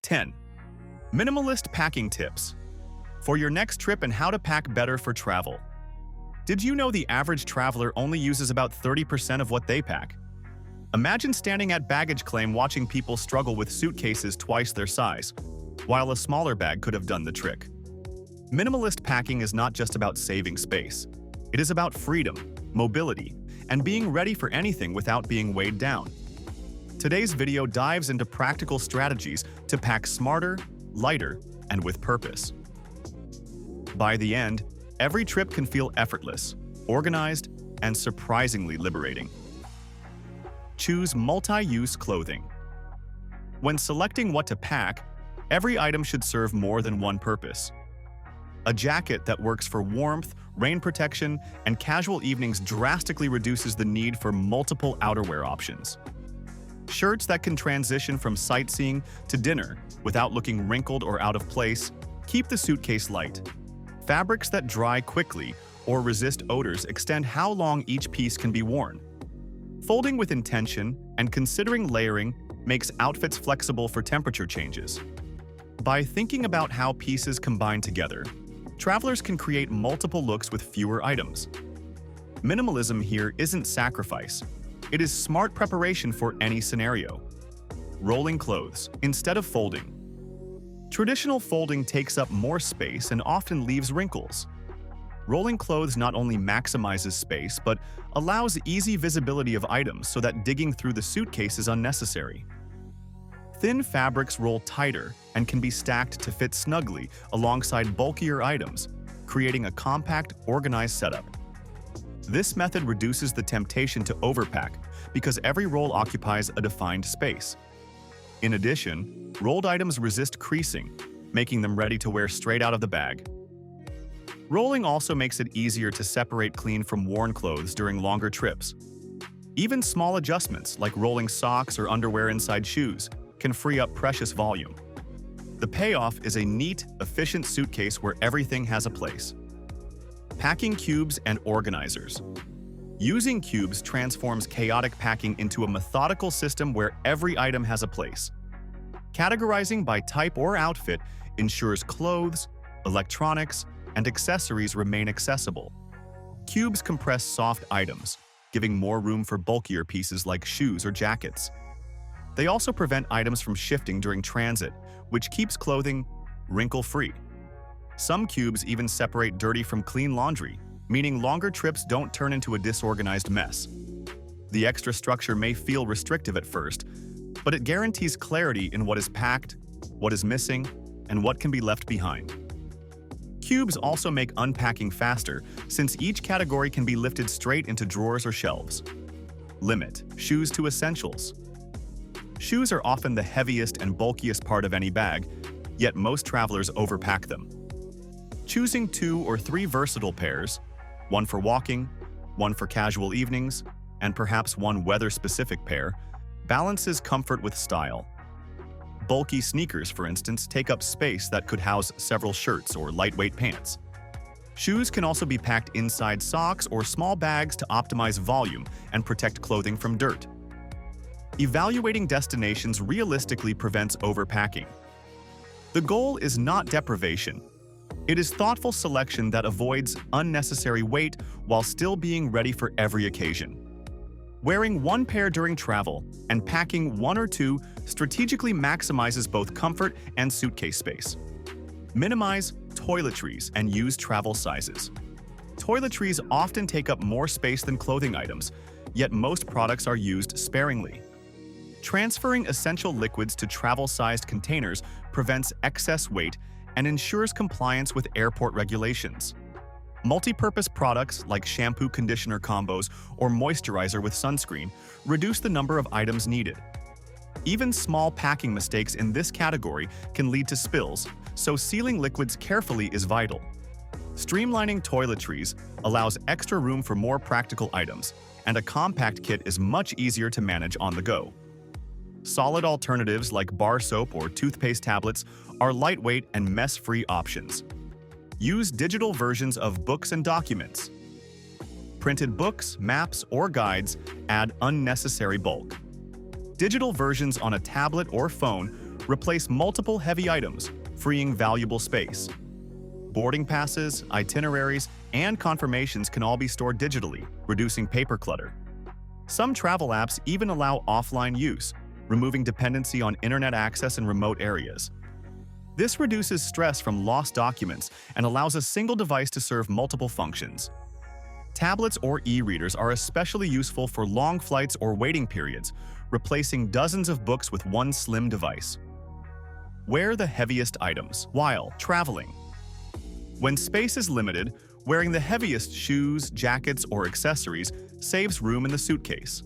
10. Minimalist packing tips for your next trip and how to pack better for travel. Did you know the average traveler only uses about 30% of what they pack? Imagine standing at baggage claim watching people struggle with suitcases twice their size, while a smaller bag could have done the trick. Minimalist packing is not just about saving space. It is about freedom, mobility, and being ready for anything without being weighed down. Today's video dives into practical strategies to pack smarter, lighter, and with purpose. By the end, every trip can feel effortless, organized, and surprisingly liberating. Choose multi-use clothing. When selecting what to pack, every item should serve more than one purpose. A jacket that works for warmth, rain protection, and casual evenings drastically reduces the need for multiple outerwear options. Shirts that can transition from sightseeing to dinner without looking wrinkled or out of place keep the suitcase light. Fabrics that dry quickly or resist odors extend how long each piece can be worn. Folding with intention and considering layering makes outfits flexible for temperature changes. By thinking about how pieces combine together, travelers can create multiple looks with fewer items. Minimalism here isn't sacrifice. It is smart preparation for any scenario. Rolling clothes instead of folding. Traditional folding takes up more space and often leaves wrinkles. Rolling clothes not only maximizes space, but allows easy visibility of items so that digging through the suitcase is unnecessary. Thin fabrics roll tighter and can be stacked to fit snugly alongside bulkier items, creating a compact, organized setup. This method reduces the temptation to overpack because every roll occupies a defined space. In addition, rolled items resist creasing, making them ready to wear straight out of the bag. Rolling also makes it easier to separate clean from worn clothes during longer trips. Even small adjustments, like rolling socks or underwear inside shoes, can free up precious volume. The payoff is a neat, efficient suitcase where everything has a place. Packing cubes and organizers. Using cubes transforms chaotic packing into a methodical system where every item has a place. Categorizing by type or outfit ensures clothes, electronics, and accessories remain accessible. Cubes compress soft items, giving more room for bulkier pieces like shoes or jackets. They also prevent items from shifting during transit, which keeps clothing wrinkle-free. Some cubes even separate dirty from clean laundry, meaning longer trips don't turn into a disorganized mess. The extra structure may feel restrictive at first, but it guarantees clarity in what is packed, what is missing, and what can be left behind. Cubes also make unpacking faster, since each category can be lifted straight into drawers or shelves. Limit shoes to essentials. Shoes are often the heaviest and bulkiest part of any bag, yet most travelers overpack them. Choosing 2 or 3 versatile pairs, one for walking, one for casual evenings, and perhaps one weather-specific pair, balances comfort with style. Bulky sneakers, for instance, take up space that could house several shirts or lightweight pants. Shoes can also be packed inside socks or small bags to optimize volume and protect clothing from dirt. Evaluating destinations realistically prevents overpacking. The goal is not deprivation. It is thoughtful selection that avoids unnecessary weight while still being ready for every occasion. Wearing one pair during travel and packing 1 or 2 strategically maximizes both comfort and suitcase space. Minimize toiletries and use travel sizes. Toiletries often take up more space than clothing items, yet most products are used sparingly. Transferring essential liquids to travel-sized containers prevents excess weight and ensures compliance with airport regulations. Multi-purpose products like shampoo conditioner combos or moisturizer with sunscreen reduce the number of items needed. Even small packing mistakes in this category can lead to spills, so sealing liquids carefully is vital. Streamlining toiletries allows extra room for more practical items, and a compact kit is much easier to manage on the go. Solid alternatives like bar soap or toothpaste tablets are lightweight and mess-free options. Use digital versions of books and documents. Printed books, maps, or guides add unnecessary bulk. Digital versions on a tablet or phone Replace multiple heavy items, freeing valuable space. Boarding passes, itineraries, and confirmations can all be stored digitally, reducing paper clutter. Some travel apps even allow offline use, removing dependency on internet access in remote areas. This reduces stress from lost documents and allows a single device to serve multiple functions. Tablets or e-readers are especially useful for long flights or waiting periods, replacing dozens of books with one slim device. Wear the heaviest items while traveling. When space is limited, wearing the heaviest shoes, jackets, or accessories saves room in the suitcase.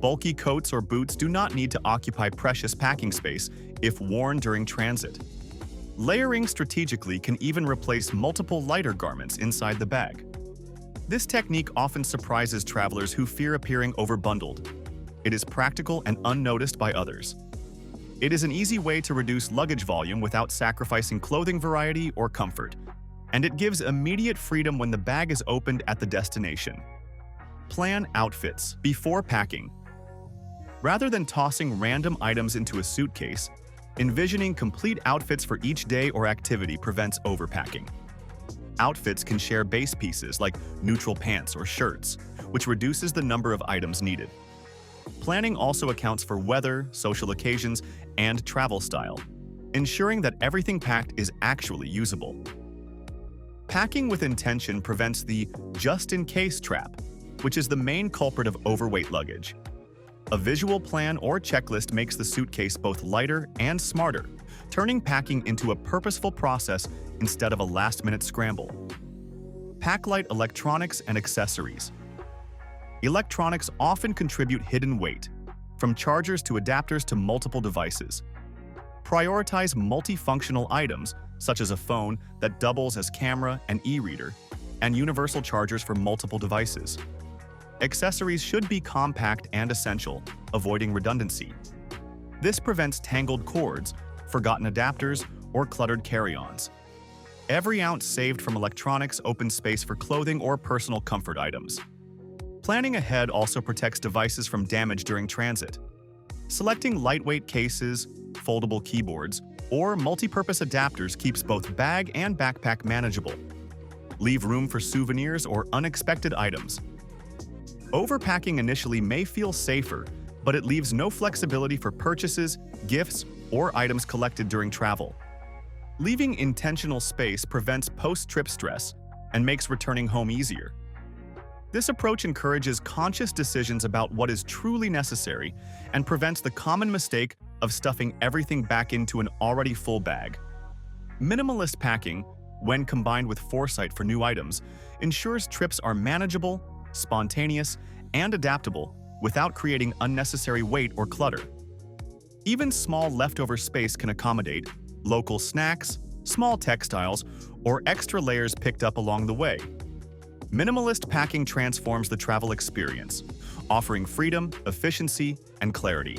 Bulky coats or boots do not need to occupy precious packing space if worn during transit. Layering strategically can even replace multiple lighter garments inside the bag. This technique often surprises travelers who fear appearing overbundled. It is practical and unnoticed by others. It is an easy way to reduce luggage volume without sacrificing clothing variety or comfort, and it gives immediate freedom when the bag is opened at the destination. Plan outfits before packing. Rather than tossing random items into a suitcase, envisioning complete outfits for each day or activity prevents overpacking. Outfits can share base pieces like neutral pants or shirts, which reduces the number of items needed. Planning also accounts for weather, social occasions, and travel style, ensuring that everything packed is actually usable. Packing with intention prevents the just-in-case trap, which is the main culprit of overweight luggage. A visual plan or checklist makes the suitcase both lighter and smarter, turning packing into a purposeful process instead of a last-minute scramble. Pack light electronics and accessories. Electronics often contribute hidden weight, from chargers to adapters to multiple devices. Prioritize multifunctional items, such as a phone that doubles as camera and e-reader, and universal chargers for multiple devices. Accessories should be compact and essential, avoiding redundancy. This prevents tangled cords, forgotten adapters, or cluttered carry-ons. Every ounce saved from electronics opens space for clothing or personal comfort items. Planning ahead also protects devices from damage during transit. Selecting lightweight cases, foldable keyboards, or multi-purpose adapters keeps both bag and backpack manageable. Leave room for souvenirs or unexpected items. Overpacking initially may feel safer, but it leaves no flexibility for purchases, gifts, or items collected during travel. Leaving intentional space prevents post-trip stress and makes returning home easier. This approach encourages conscious decisions about what is truly necessary and prevents the common mistake of stuffing everything back into an already full bag. Minimalist packing, when combined with foresight for new items, ensures trips are manageable, spontaneous, and adaptable without creating unnecessary weight or clutter. Even small leftover space can accommodate local snacks, small textiles, or extra layers picked up along the way. Minimalist packing transforms the travel experience, offering freedom, efficiency, and clarity.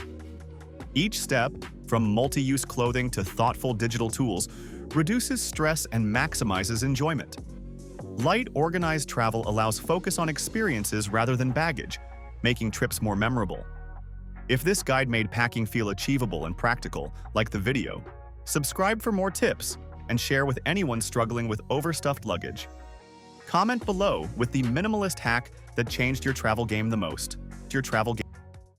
Each step, from multi-use clothing to thoughtful digital tools, reduces stress and maximizes enjoyment. Light, organized travel allows focus on experiences rather than baggage, making trips more memorable. If this guide made packing feel achievable and practical, like the video, subscribe for more tips and share with anyone struggling with overstuffed luggage. Comment below with the minimalist hack that changed your travel game the most.